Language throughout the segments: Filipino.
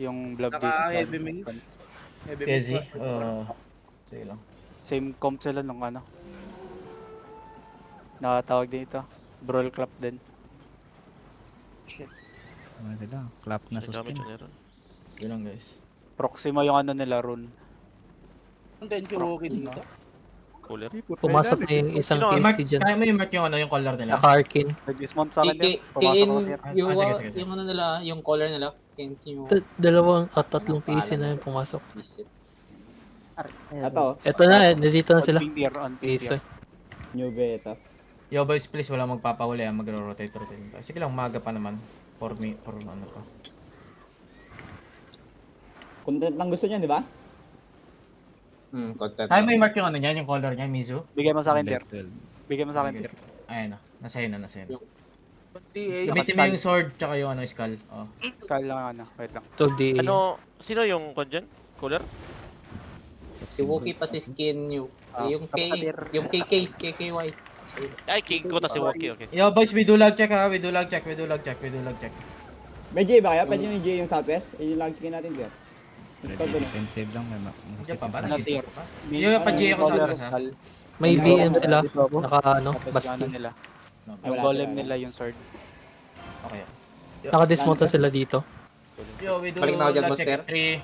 Yung blob dito Naka sa heavy wings. Heavy wings. Kezi, sige lang. same comp sila nung ano. Nakatawag dito. Brawl clap din. Ano nila? Clap na Sa damage sustain. yun meron. Yun lang guys. Proxima yung ano nila rune. Ang din si Wookie dito. Cooler. Pumasok na yung isang Sino? Mark, PSG dyan. kaya mo yung mark yung ano, yung color nila? Naka-arkin. Nag-dismount sa akin din. Pumasok Tiin ako here. yung, sige, sige. yung ano nila, yung color nila. Tiin yung Dalawang at tatlong PC na yung pumasok. visit. Ato, Eto na, nandito na sila. On ping tier, on ping Isa. tier. new beta. Yo boys, please, wala magpapahuli magro-rotate. Sige lang, umaga pa naman. For ano pa. Content lang gusto niya, di ba? Content. Kaya mo yung mark yung ano niyan, yung color niya, Mizu? Bigay mo sa akin tier. 12. Bigay mo sa akin Sige. tier. Ayan na, nasa na. TA. Gamitin mo yung sword, tsaka yung ano, skull. Oh. Kaya lang ano. Wait lang. 12 DA. Ano, sino yung congen? Cooler? Si Wookie pa si skin yung yung kapatid. yung KKY. Ay, king ko ta si Wookie, okay. Yo boys, we do lag check ha, we do lag check. May J ba kayo? Pwede yung J yung southwest? Yung lang chicken natin dyan. Ready defensive lang. May Diyan pa ba? Ano Nag-isip tier? pa? Yo, pa-G ako sa atas, ha? May BM sila. Naka ano, Tapos yung basti. ano nila. Ay, Yung wala, golem wala. nila yung sword. Okay. Naka-dismount na sila dito. Yo, we do Balik na ako dyan, lag check. Buster. 3,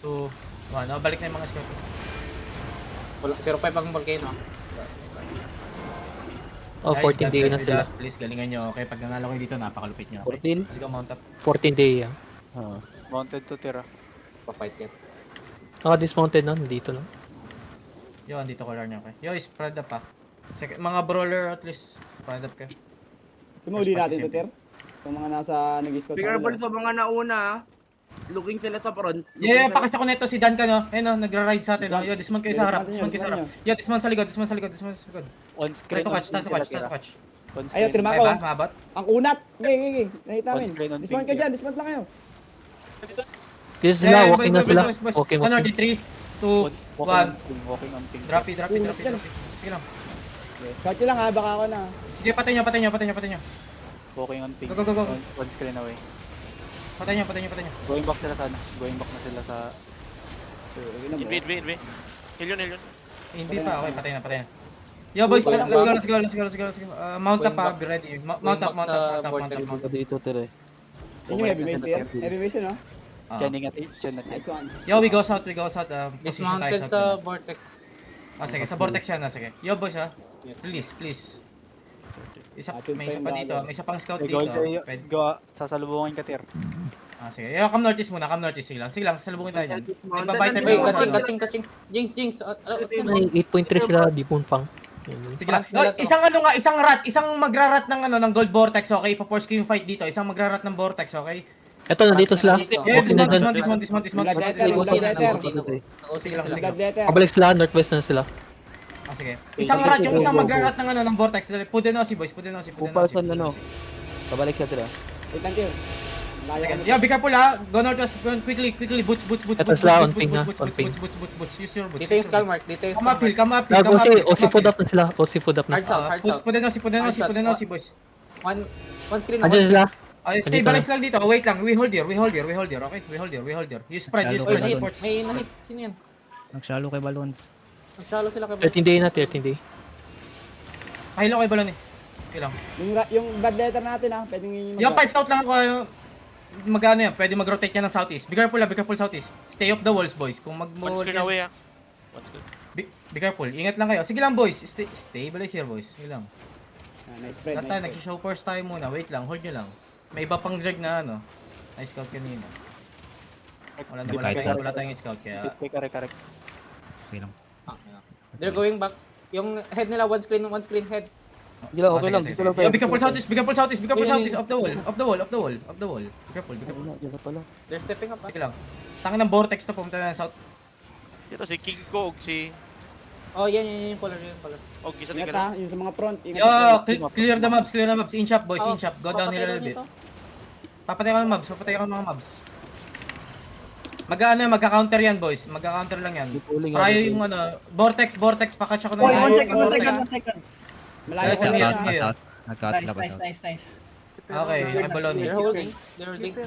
2, 1. Oh, balik na yung mga scout. Wala 05 ang volcano. Oh, 14 DA na sila. Please, galingan nyo. Okay, pag nanalo kayo dito, napakalupit nyo. 14? Okay? Let's go, mount up. 14 DA yan. Mounted to tier. Pa-fight yan. Naka-dismounted na, nandito na. Yo, andito color niya, okay? Yo, spread up ha. Mga brawler at least. Spread up kayo. Sumuli natin to, Ter. Yung mga nasa nag-scout. Be careful sa mga nauna. Looking sila sa front. Yeah, pakasya ko nito si Dan ka no. Ayun no, nagra-ride sa atin no. Yo, dismount kayo sa harap, Dismount dismount kayo sa nyo, harap. Yo, dismount sa likod, dismount sa likod. On Try screen, to on catch, screen sila tira. catch. On Ayaw, screen. tirma Ay ko. ba, maabot? Ang unat! Okay. Nakita On namin. screen, on Dismount ping ka tier. dyan, dismount lang kayo. Dito sila, walking na sila. Walking. Sa north, 3, 2, 1. Walking on ping. Drop. Sige lang. Scout nyo lang ha, baka ako na. Sige, patay nyo. Walking on ping. Go. On screen away. Patay nyo. Going back sila sa ano. Going back na sila sa... Invi. Hilyon. Hindi pa, okay, patay na. Yo boys, let's go. Mount up ha, be ready. Mount up. Dito, tira. Yun yung heavy base, Ter. Heavy base yun, no? Channing at Chen at Nice one. Yo, we go south. Position tayo Dismounted south. sa vortex. Sige, sa vortex yan na, sige. Yo boys ha, Yes. please. May Atin isa pa pa yung dito, bago. may isa pang scout May dito. going sa iyo. Pwede- Sasalubungin ka tier. Sige. Yo, come northeast muna, Sige lang, sasalubungin tayo dyan. May babayad tayo Wait, mga kasama. kaching. Jinx. May 8.3 sila, di punfang. Sige lang. Isang magrarat ng gold vortex, okay? Ipo-force ko yung fight dito. Isang magrarat ng vortex, okay? Eto, nandito sila. Yeah, Walking na dyan. dismount. Sige lang. Bloodletter. Pabalik sila, northwest na sila. Sige. Isang rat, yung isang magrarat ng vortex. Pwede na si boys, Pabalik siya tira. Wait lang, Ter. Layo Sige. ako. Yo, be careful ha. Go northwest. Quickly. Boots. Ito sila, on ping na, on ping. Boots. Use your boots. Dito yung skull mark. Dito yung Come skull up mark. hill. Gago si food up na sila. Si food up na. Hard south. Pwede na si boys. One screen. Andyan sila. Stabilize lang dito. Wait lang. We hold here. Okay? We hold here. You spread. Sports. May nahit. Sino yan? Nagsalo kay Balloons. Nagsalo sila kay 13 day na, 13 day. Pahilo kay balon eh. Okay lang. Yung bloodletter natin ha, pwedeng yun Yung fight scout lang ako. Magano yan. Pwede mag-rotate yan ng southeast. Be careful southeast. Stay off the walls, boys. Kung One screen away, ah. One screen. Be careful. Ingat lang kayo. Sige lang, boys. Stabilize here, boys. Sige lang. Nice spread, Lahat tayo, nag-show force tayo muna. Wait lang, hold nyo lang. May iba pang zerg na ano. Nice scout kanina. Wala tayong scout kaya. Correct. Sige lang. They're going back. Yung head nila, one screen head. Gila, okay lang. Dito lang tayo. Be careful southeast. Off the wall. Be careful. Gila pala. They're stepping up. Sige lang. Tangan ng vortex to pumunta na south. Dito si King ko, si... Oh, yan yung color. Og, isa Ingat tingnan. ha, yung sa mga front. Ingat Yo, sa front. clear the mobs. In shop, boys, in shop. Go down here a little bit. Papatay ka ng mga mobs. Magka-counter yan, boys. Magka-counter lang yan. Prayo yung vortex, pakatch ako ng Malayo Yes, sa sir. mga. Nag-cut sila pa south. Okay, balon. They're holding.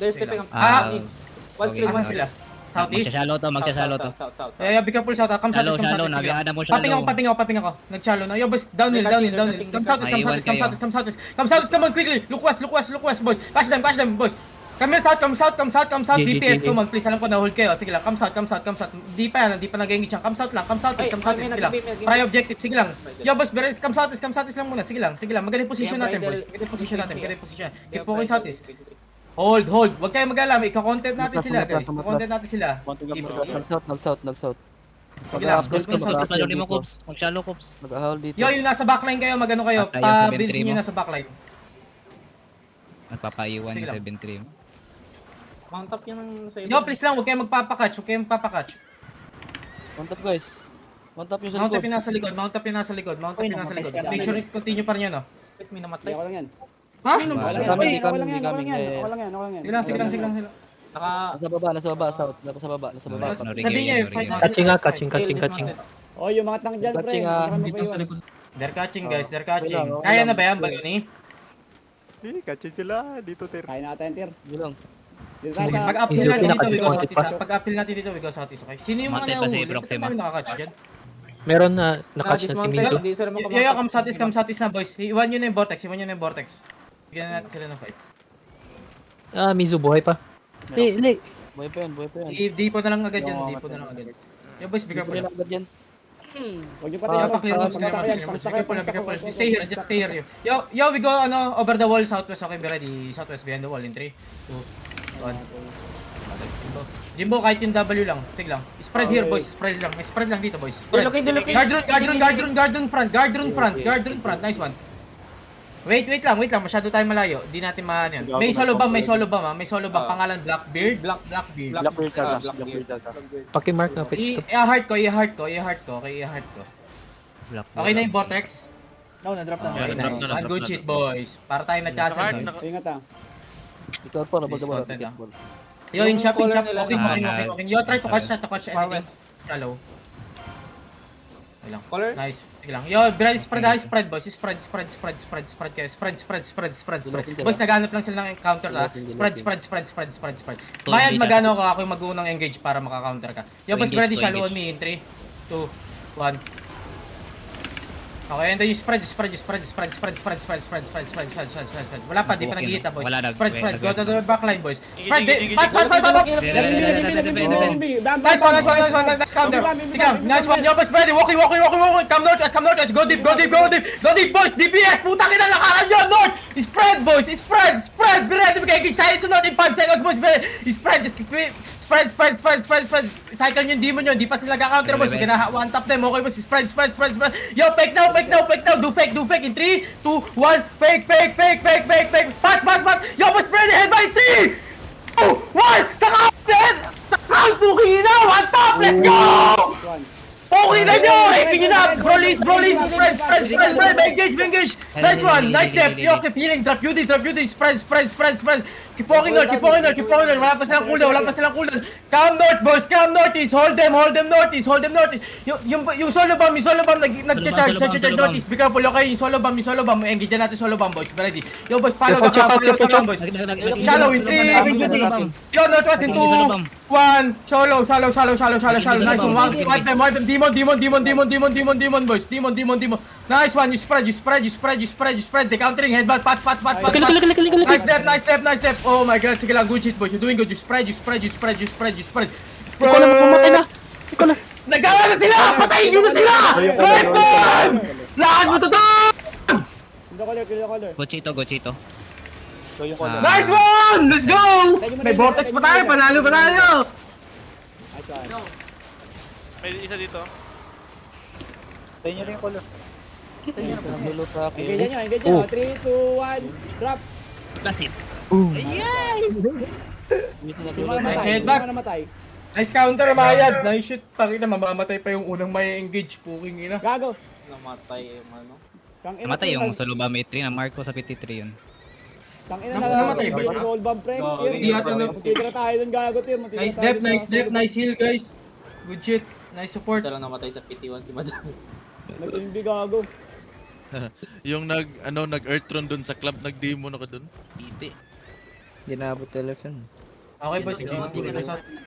They're stepping up. One screen, Asan one sila? Southeast? Magsa-shallow to, magsa-shallow to. South. Yeah, be careful south. Come southeast, come Shallow, southeast. Sige lang. nag-aada mo Paping shallow. ako. Nag-shallow na. Yo, boys, downhill. Come southeast, come southeast. Come on, quickly. Look west, boys. Catch them, boys. Come south. DPS, come on, please. Alam ko na hold kayo. Sige lang, come south. Di pa nag-engage yan. Come south. Sige lang. Try objective, sige lang. Yo, boys, beres, come southeast lang muna. Sige lang. Maganda yung position natin, boys. Maganda yung position. Keep walking southeast. Hold. Huwag kayo mag-alam. Ika-content natin sila, guys. Ika-content natin sila. Keep. Nag-south. Sige lang. Shallow mo, Coops. Mag-shallow, Coops. Nag-ahol dito. Yo, yung nasa backline kayo, magano kayo. Patay yung 7-3 Pa-builds nyo mo. nasa backline. Nagpapaiwan Sige yung lang. 7-3 mo. Mount up yun sa Yo, please lang, huwag kayo magpapakatch. One tap guys. One tap yung sa Mount up likod. yung nasa likod. Make sure continue pa rin yan, oh. Wait, may Hindi namatay. ako lang yan. Ha? Ako lang yan. Sige lang. Nasa baba, south. Nasa baba. Sabihin niya, fight na. Catching. Oh, yung mga tank dyan, pre. Catching, ah. Marami pa Dito sa yun. likod. They're catching, guys. Kaya na ba yan, Baloni? Kachin sila. Dito, Ter. Kaya natin, Tir. Yun lang. Dito tayo sa... Pag-uphill Easy, natin dito, we go pinaka-discounted southeast, pa. ha? Pag-uphill natin dito, we go southeast, okay? Sino yung mga Mounted pa si nahuli? Proxima. Ba't tayo nakakatch dyan? Meron na nakatch na si Mizu. Yo, come southeast na, boys. Iwan nyo na yung vortex. Bigyan natin sila ng fight. Ah, Mizu buhay pa. Li. Buhay pa yan. Di-po na lang agad yan. Yo, boys, bigyan po Buhay na. na agad yan. Huwag yung patay. Be careful. Stay here, just stay here. Yo, we go over the wall southwest. Okay, be ready. Southwest behind the wall in 3, 2, 1. Jimbo, kahit yung W lang. Sige lang. Spread here, boys. Spread lang dito, boys. Spread. Guard run front. Nice one. Wait lang. Masyado tayo malayo. Di natin maano yan. May solo bomb, ha. May solo bomb. Pangalan Blackbeard. Blackbeard. Blackbeard Sasa. Paki-mark na pit stop. I-heart ko. Okay, i-heart ko. Black. Okay na yung vortex? Na-drop na. Okay, na-drop nice. na, One good shit, boys. Para tayo Naka-hard, nagkasunod. naka- Ingat ah. Ikaw pa, nabag Please, na content lang. ba? Yo, in shop. Color Okay. nila. Yo, try to catch anything. Shallow. Okay lang. Color? Nice. Sige lang. Yo, spread, boys. Spread kayo. Spread. Boys, naghanap lang sila ng counter, ha. Spread. Mayag magano ako yung mag-uunang engage para maka-counter ka. Yo, boys, ready, shallow on me in 3, 2, 1. Okay, and then you spread. Wala pa, di pa nag-hita, boys. Wala, Spread. nag- Go to the backline, boys. Spread. Igit. Pat. Nice one. Nice counter. Sige lang, nice one. Yo, boys, ready. Walking. Come north. Go deep, boys. DPS, putang ina, lakaran nyo, north. Spread, boys. Spread. Be ready, mag-engage. Side to north in 5 seconds, boys. Spread. Cycle nyo yung demon nyo. Di pa sila ka-counter, boys. Gonna one tap them. Okay, boys. Spread. Yo, fake now. Do fake. In 3, 2, 1. Fake. Pass. Yo, boys, ready. Head by 3, 2, 1. Kaka-counter. Puking ina. One tap. Let's go. Okay na nyo! Raping nyo na! Brolis! Spread! Engage! Nice one! Nice step! Yo, keep healing! Drop UD! Spread! Keep walking north! Wala pa silang cooldown! Come north, boys! Come northeast! Hold them northeast! Yung solo bomb nag-charge northeast! Be careful, okay? Yung solo bomb! Engage na natin solo bomb, boys! Ready? Yo, boys! Follow the bomb, boys! Shallow in 3! Yo, northwest in 2, 1! Shallow! Nice one! Wipe them! Demon, boys! Demon! Nice one! You spread! The countering headbutt! Pat! Nice step! Oh my god! Sige lang, good shit, boys! You're doing good! You spread! Ikaw na mamatay na. Nagawa na sila! Patayin nyo na sila! Right man! Lahat mo to! Kill the color. Gochito. So yung color. Nice one! Let's go! May vortex pa tayo! Panalo pa tayo! Nice one. May isa dito. Tayo nyo rin yung color. Nagulo sa akin. Engage nyo. 3, 2, 1. Drop. That's it. Nice headback. Namatay. Nice counter, Mayad! Nice shoot! Takita, mamamatay pa yung unang may engage. Puking ina. Gago. Namatay ano. Namatay yung solo bomb 83 na Marco sa 53 yun. Tangina Namatay ba? Gold bomb, pre. Hindi ata na. Magtitira tayo dun, gago, Tir. Nice depth, nice heal, guys. Good shit. Nice support. Isa lang namatay sa PT1 si Madam. Nag-imbi, gago. Yung nag-earthron dun sa club, nag-demon ako dun. Iti. Hindi naabot telephone. Okay boys, Hindi ka south.